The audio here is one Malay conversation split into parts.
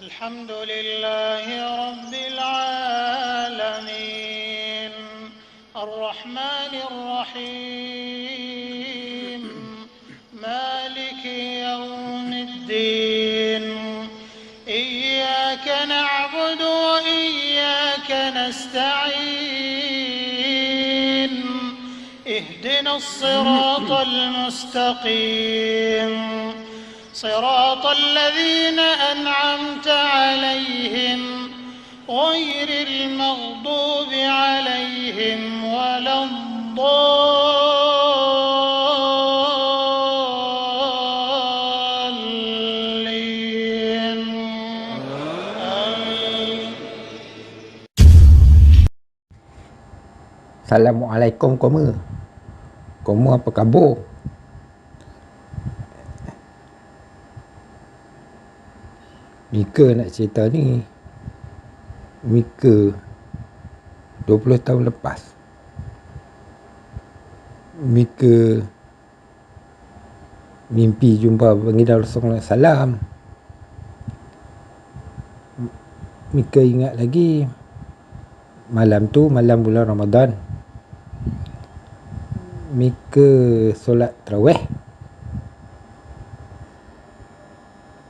الحمد لله رب العالمين الرحمن الرحيم مالك يوم الدين إياك نعبد وإياك نستعين اهدنا الصراط المستقيم صراط الذين أنعمت عليهم غير المغضوب عليهم ولا الضالين آمين. Assalamualaikum kamu. Kamu apa khabar? Mika nak cerita ni. Mika 20 tahun lepas. Mika mimpi jumpa baginda Rasulullah SAW. Mika ingat lagi malam tu, malam bulan Ramadan. Mika solat tarawih.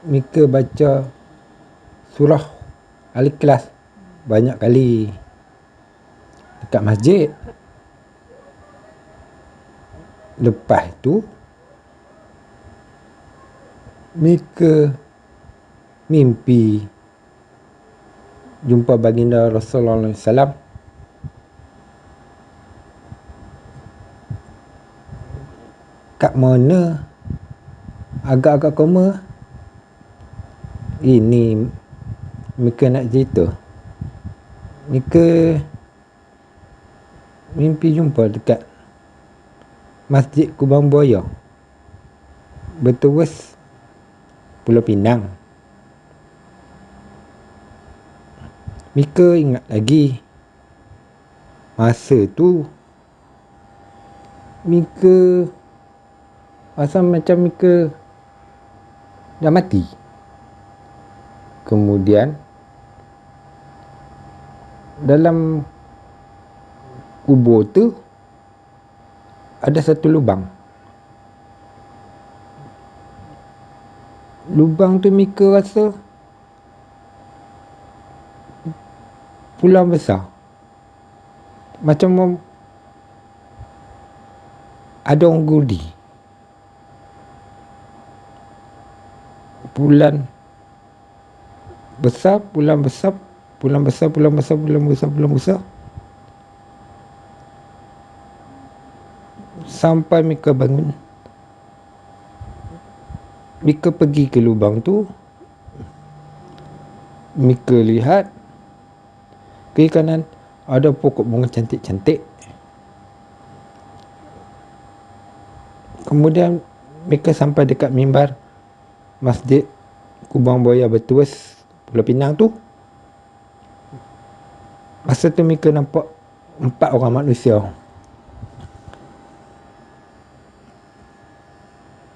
Mika baca surah Al-Ikhlas banyak kali dekat masjid. Lepas tu Mika mimpi jumpa baginda Rasulullah SAW. Kat mana? Agak-agak koma. Ini Mika nak cerita. Mika mimpi jumpa dekat Masjid Kubang Buaya, Berterus, Pulau Pinang. Mika ingat lagi masa tu Mika rasa macam Mika dah mati. Kemudian dalam kubur tu ada satu lubang. Lubang tu Mika rasa pulang besar. Macam ada orang gudi. Pulang besar, pulang besar, pulang besar, pulang besar, pulang besar, pulang besar. Sampai Mika bangun. Mika pergi ke lubang tu. Mika lihat kiri kanan ada pokok bunga cantik-cantik. Kemudian Mika sampai dekat mimbar Masjid Kubang Buaya Berterus, Pulau Pinang tu. Masa tu Mika nampak 4 orang manusia.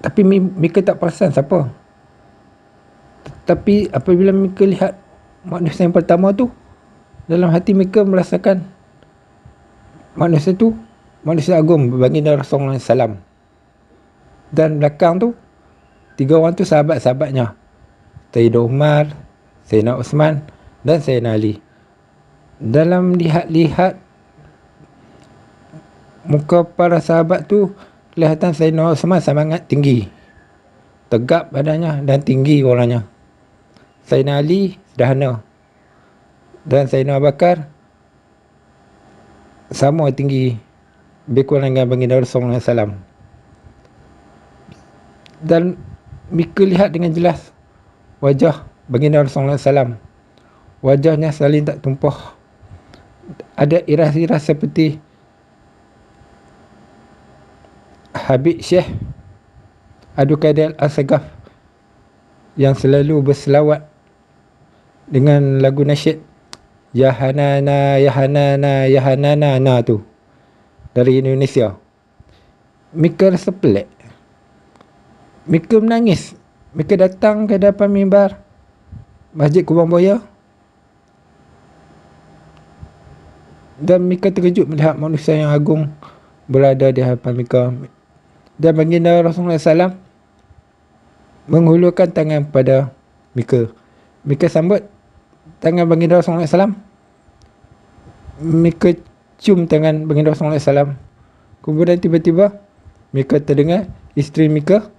Tapi Mika tak perasan siapa. Tapi apabila Mika lihat manusia yang pertama tu, dalam hati Mika merasakan manusia tu manusia agung baginda Rasulullah SAW. Dan belakang tu 3 orang tu sahabat-sahabatnya, Sayyidina Umar, Sayyidina Osman dan Sayyidina Ali. Dalam lihat-lihat muka para sahabat tu, kelihatan Sayyidina Osman sangat tinggi, tegap badannya dan tinggi orangnya. Sayyidina Ali sederhana, dan Sayyidina Abu Bakar sama tinggi, lebih kurang dengan baginda Rasulullah SAW. Dan Mika lihat dengan jelas wajah baginda Rasulullah SAW. Wajahnya saling tak tumpah. Ada iras-iras seperti Habib Syekh Abdul Qadir Al-Sagaf yang selalu berselawat dengan lagu nasyid Ya Hanana, Ya Hanana, Ya Hanana tu, dari Indonesia. Mika rasa pelik. Mika menangis. Mika datang ke depan mimbar Masjid Kubang Buaya. Dan Mika terkejut melihat manusia yang agung berada di hadapan Mika. Dan baginda Rasulullah SAW menghulurkan tangan pada Mika. Mika sambut tangan baginda Rasulullah SAW. Mika cium tangan baginda Rasulullah SAW. Kemudian tiba-tiba Mika terdengar isteri Mika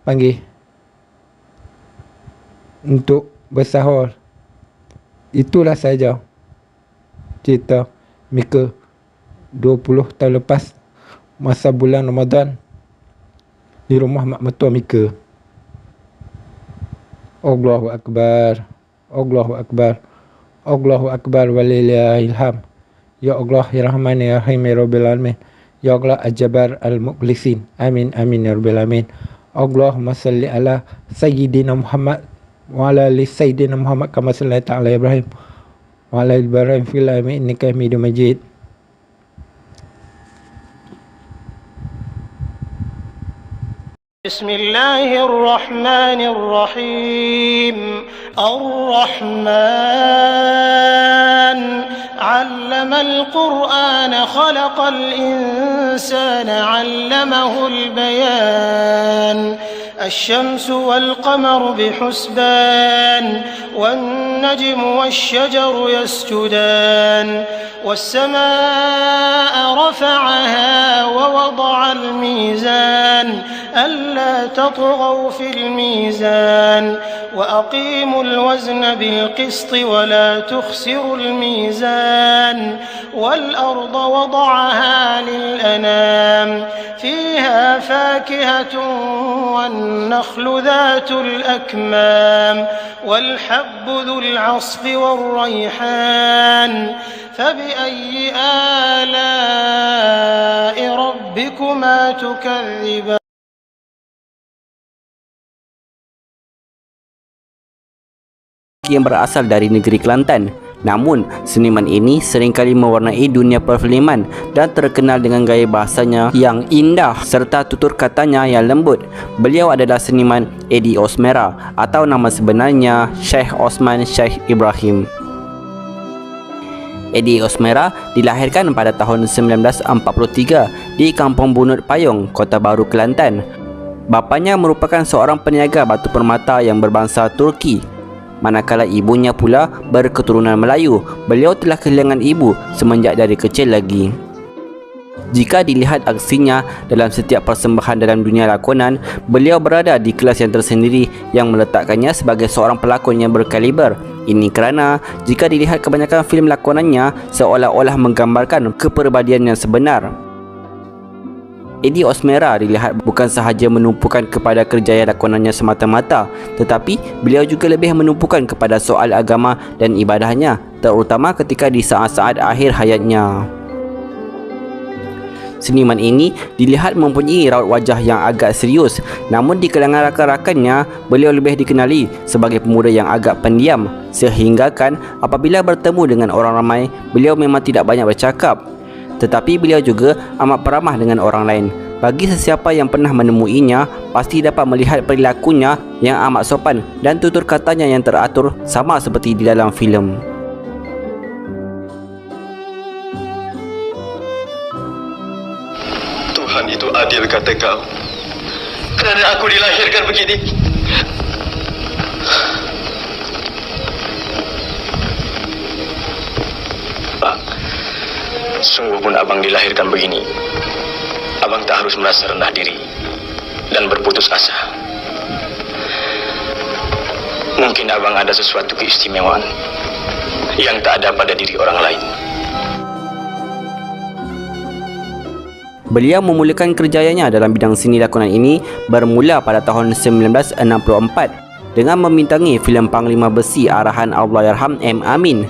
panggil untuk bersahur. Itulah saja cerita Mika 20 tahun lepas masa bulan Ramadan di rumah mak mertua Mika. Allahu Akbar, Allahu Akbar, Allahu Akbar walillahil hamd. Ya Allah, ya Rahman, ya Rahim, ya Rabbil Alamin. Ya Allah, Ajabar al-Mukhlisin. Amin, amin, ya Rabbil Alamin. Allahumma salli ala Sayyidina Muhammad wa ala ali Sayyidina Muhammad kama sallaita ala Ibrahim wa ala Ibrahim fil alamin innaka Hamidum Majid. Bismillahirrahmanirrahim. Ar-Rahman 'allama al-Qur'ana khalaqal insana 'allamahu al-bayan. الشمس والقمر بحسبان والنجم والشجر يسجدان والسماء رفعها ووضع الميزان ألا تطغوا في الميزان وأقيموا الوزن بالقسط ولا تخسروا الميزان والأرض وضعها للأنام فيها فاكهة والنخل ذات الأكمام والحب ذو العصف والريحان فبأي آلاء ربكما تكذبان. Yang berasal dari negeri Kelantan. Namun, seniman ini seringkali mewarnai dunia perfilman dan terkenal dengan gaya bahasanya yang indah serta tutur katanya yang lembut. Beliau adalah seniman Eddie Osmera atau nama sebenarnya Syekh Osman Syekh Ibrahim. Eddie Osmera dilahirkan pada tahun 1943 di Kampung Bunut Payung, Kota Baru, Kelantan. Bapanya merupakan seorang peniaga batu permata yang berbangsa Turki. Manakala ibunya pula berketurunan Melayu. Beliau telah kehilangan ibu semenjak dari kecil lagi. Jika dilihat aksinya dalam setiap persembahan dalam dunia lakonan, beliau berada di kelas yang tersendiri yang meletakkannya sebagai seorang pelakon yang berkaliber. Ini kerana jika dilihat kebanyakan filem lakonannya seolah-olah menggambarkan kepribadian yang sebenar. Eddie Osmera dilihat bukan sahaja menumpukan kepada kerjaya lakonannya semata-mata, tetapi beliau juga lebih menumpukan kepada soal agama dan ibadahnya, terutama ketika di saat-saat akhir hayatnya. Seniman ini dilihat mempunyai raut wajah yang agak serius, namun di kalangan rakan-rakannya, beliau lebih dikenali sebagai pemuda yang agak pendiam, sehinggakan apabila bertemu dengan orang ramai, beliau memang tidak banyak bercakap. Tetapi beliau juga amat peramah dengan orang lain. Bagi sesiapa yang pernah menemuinya, pasti dapat melihat perilakunya yang amat sopan dan tutur katanya yang teratur sama seperti di dalam filem. Tuhan itu adil, kata kau. Kerana aku dilahirkan begini. Sungguh pun abang dilahirkan begini. Abang tak harus merasa rendah diri dan berputus asa. Mungkin abang ada sesuatu keistimewaan yang tak ada pada diri orang lain. Beliau memulakan kerjayanya dalam bidang seni lakonan ini bermula pada tahun 1964 dengan membintangi filem Panglima Besi arahan Allahyarham M. Amin.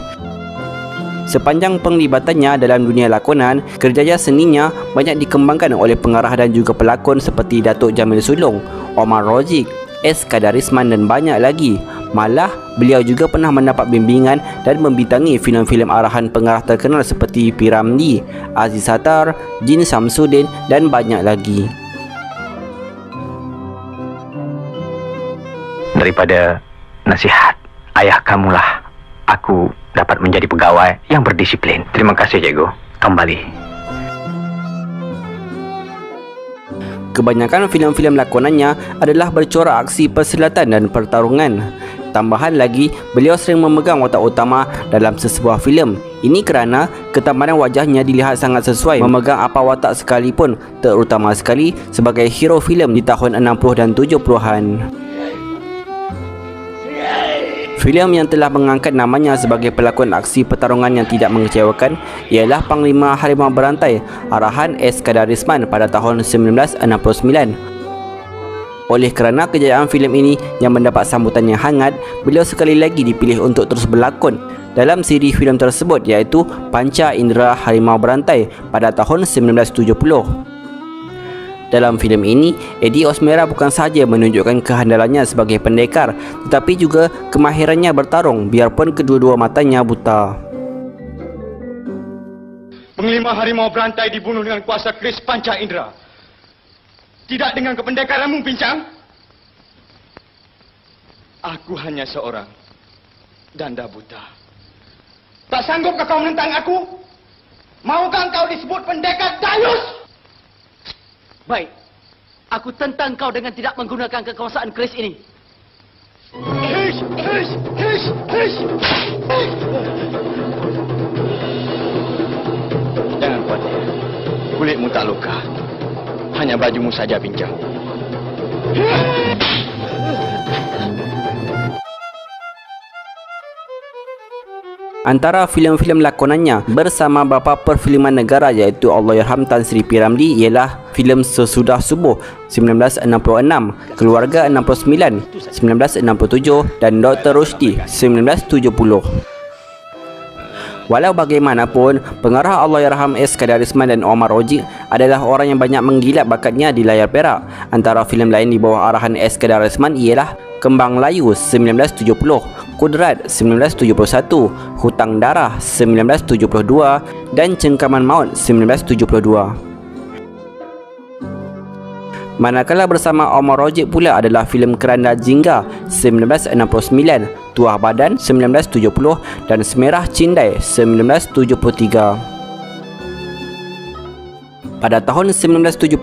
Sepanjang penglibatannya dalam dunia lakonan, kerjaya seninya banyak dikembangkan oleh pengarah dan juga pelakon seperti Datuk Jamil Sulong, Omar Rozik, S. Kadarisman dan banyak lagi. Malah, beliau juga pernah mendapat bimbingan dan membintangi filem-filem arahan pengarah terkenal seperti P. Ramlee, Aziz Sattar, Jin Samsudin dan banyak lagi. Daripada nasihat ayah kamulah aku dapat menjadi pegawai yang berdisiplin. Terima kasih, Cikgu. Kembali. Kebanyakan filem-filem lakonannya adalah bercorak aksi persilatan dan pertarungan. Tambahan lagi, beliau sering memegang watak utama dalam sesebuah filem. Ini kerana ketampanan wajahnya dilihat sangat sesuai memegang apa watak sekalipun, terutama sekali sebagai hero filem di tahun 60 dan 70-an. Filem yang telah mengangkat namanya sebagai pelakon aksi pertarungan yang tidak mengecewakan ialah Panglima Harimau Berantai arahan S. Kadarisman pada tahun 1969. Oleh kerana kejayaan filem ini yang mendapat sambutan yang hangat, beliau sekali lagi dipilih untuk terus berlakon dalam siri filem tersebut, iaitu Panca Indera Harimau Berantai pada tahun 1970. Dalam filem ini, Eddie Osmera bukan sahaja menunjukkan kehandalannya sebagai pendekar, tetapi juga kemahirannya bertarung biarpun kedua-dua matanya buta. Panglima Harimau Berantai dibunuh dengan kuasa keris Panca Indera. Tidak dengan kependekaranmu, Pincang. Aku hanya seorang danda buta. Tak sanggupkah kau menentang aku? Maukah kau disebut pendekar dayus? Baik, aku tentang kau dengan tidak menggunakan kekuasaan keris ini. Hish, hish, hish, hish. Jangan khawatir, kulitmu tak luka. Hanya bajumu saja pincang. Antara filem-filem lakonannya bersama bapa perfilman negara iaitu Allahyarham Tan Sri P. Ramlee ialah filem Sesudah Subuh 1966, Keluarga 69 1967 dan Dr. Rushdie 1970. Walau bagaimanapun, pengarah Allahyarham S. Kadarisman dan Omar Oji adalah orang yang banyak menggilap bakatnya di layar perak. Antara filem lain di bawah arahan S. Kadarisman ialah Kembang Layu 1970, Kudrat 1971, Hutang Darah 1972 dan Cengkaman Maut 1972. Manakala bersama Omar Rojik pula adalah filem Keranda Jingga 1969, Tuah Badan 1970 dan Semerah Cindai 1973. Pada tahun 1975,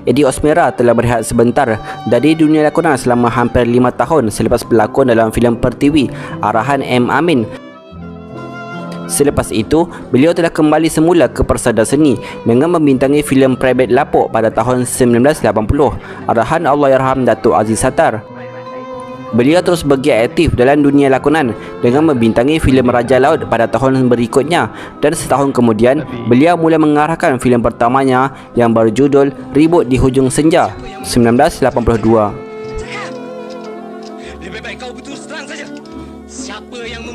Eddie Osmera telah berehat sebentar dari dunia lakonan selama hampir 5 tahun selepas berlakon dalam filem Pertiwi arahan M. Amin. Selepas itu, beliau telah kembali semula ke persada seni dengan membintangi filem Private Lapok pada tahun 1980 arahan Allahyarham Datuk Aziz Sattar. Beliau terus bergiat aktif dalam dunia lakonan dengan membintangi filem Raja Laut pada tahun berikutnya, dan setahun kemudian beliau mula mengarahkan filem pertamanya yang berjudul Ribut di Hujung Senja 1982.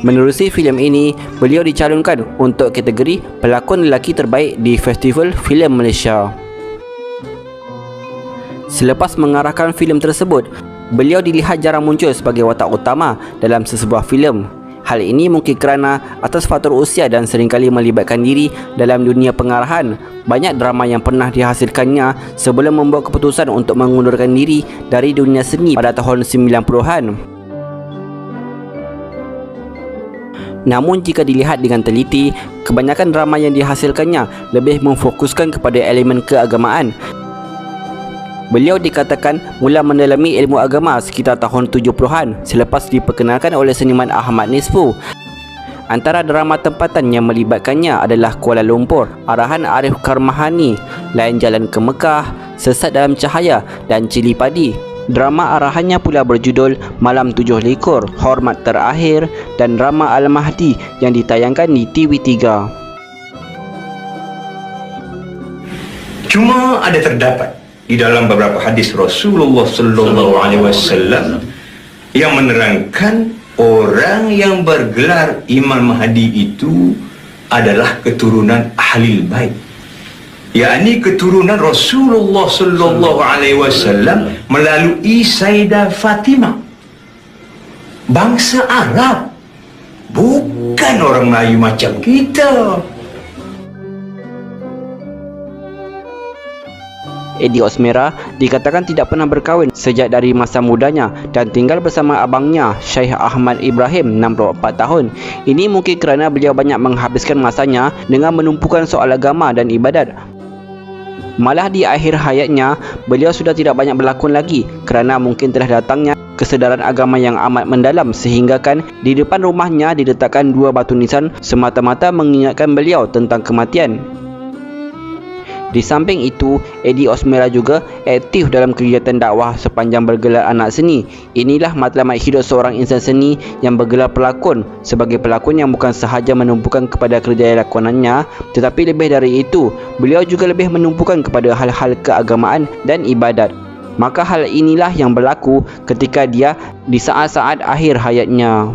Menerusi filem ini, beliau dicalonkan untuk kategori pelakon lelaki terbaik di Festival Filem Malaysia. Selepas mengarahkan filem tersebut, beliau dilihat jarang muncul sebagai watak utama dalam sesebuah filem. Hal ini mungkin kerana atas faktor usia dan seringkali melibatkan diri dalam dunia pengarahan. Banyak drama yang pernah dihasilkannya sebelum membuat keputusan untuk mengundurkan diri dari dunia seni pada tahun 90-an. Namun jika dilihat dengan teliti, kebanyakan drama yang dihasilkannya lebih memfokuskan kepada elemen keagamaan. Beliau dikatakan mula mendalami ilmu agama sekitar tahun 70-an selepas diperkenalkan oleh seniman Ahmad Nisfu. Antara drama tempatan yang melibatkannya adalah Kuala Lumpur, arahan Arif Karmahani, Lain Jalan ke Mekah, Sesat Dalam Cahaya dan Cili Padi. Drama arahannya pula berjudul Malam 7 Likur, Hormat Terakhir dan drama Al-Mahdi yang ditayangkan di TV3. Cuma ada terdapat di dalam beberapa hadis Rasulullah sallallahu alaihi wasallam yang menerangkan orang yang bergelar Imam Mahdi itu adalah keturunan Ahlul Bait, yakni keturunan Rasulullah sallallahu alaihi wasallam melalui Sayyidah Fatimah, bangsa Arab, bukan orang Melayu macam kita. Eddie Osmera dikatakan tidak pernah berkahwin sejak dari masa mudanya dan tinggal bersama abangnya Syekh Ahmad Ibrahim 64 tahun. Ini mungkin kerana beliau banyak menghabiskan masanya dengan menumpukan soal agama dan ibadat. Malah di akhir hayatnya, beliau sudah tidak banyak berlakon lagi kerana mungkin telah datangnya kesedaran agama yang amat mendalam sehingga kan di depan rumahnya diletakkan 2 batu nisan semata-mata mengingatkan beliau tentang kematian. Di samping itu, Eddie Osmera juga aktif dalam kegiatan dakwah sepanjang bergelar anak seni. Inilah matlamat hidup seorang insan seni yang bergelar pelakon, sebagai pelakon yang bukan sahaja menumpukan kepada kerjaya lakonannya, tetapi lebih dari itu, beliau juga lebih menumpukan kepada hal-hal keagamaan dan ibadat. Maka hal inilah yang berlaku ketika dia di saat-saat akhir hayatnya.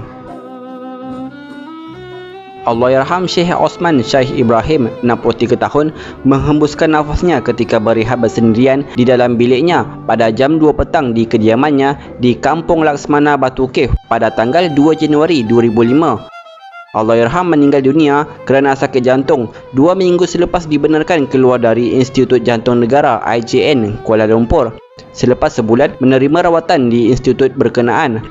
Allahyarham Syekh Osman Syekh Ibrahim 63 tahun menghembuskan nafasnya ketika berehat bersendirian di dalam biliknya pada jam 2 petang di kediamannya di Kampung Laksmana Batu Cave pada tanggal 2 Januari 2005. Allahyarham meninggal dunia kerana sakit jantung 2 minggu selepas dibenarkan keluar dari Institut Jantung Negara IJN Kuala Lumpur selepas sebulan menerima rawatan di institut berkenaan.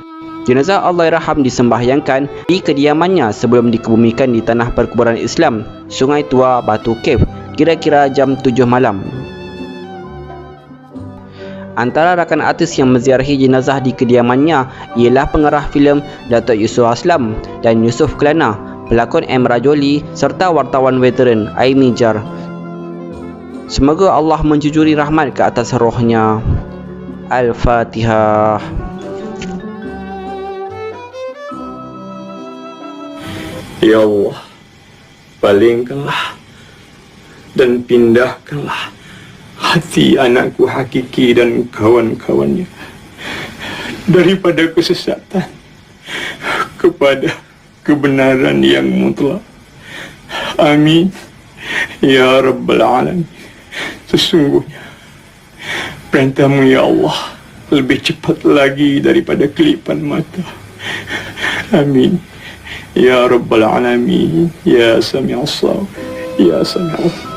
Jenazah Allahyarham disembahyangkan di kediamannya sebelum dikebumikan di tanah perkuburan Islam Sungai Tua Batu Cave kira-kira jam 7 malam. Antara rakan artis yang menziarahi jenazah di kediamannya ialah pengarah filem Datuk Yusof Aslam dan Yusuf Kelana, pelakon M. Rajoli serta wartawan veteran Aimi Jar. Semoga Allah menjujuri rahmat ke atas rohnya. Al-Fatihah. Ya Allah, palingkanlah dan pindahkanlah hati anakku Hakiki dan kawan-kawannya daripada kesesatan kepada kebenaran yang mutlak. Amin. Ya Rabbal Alamin. Sesungguhnya perintahmu ya Allah lebih cepat lagi daripada kelipan mata. Amin. Ya Rabbal Alamin. Ya Sami'as Sawab. Ya Sami'as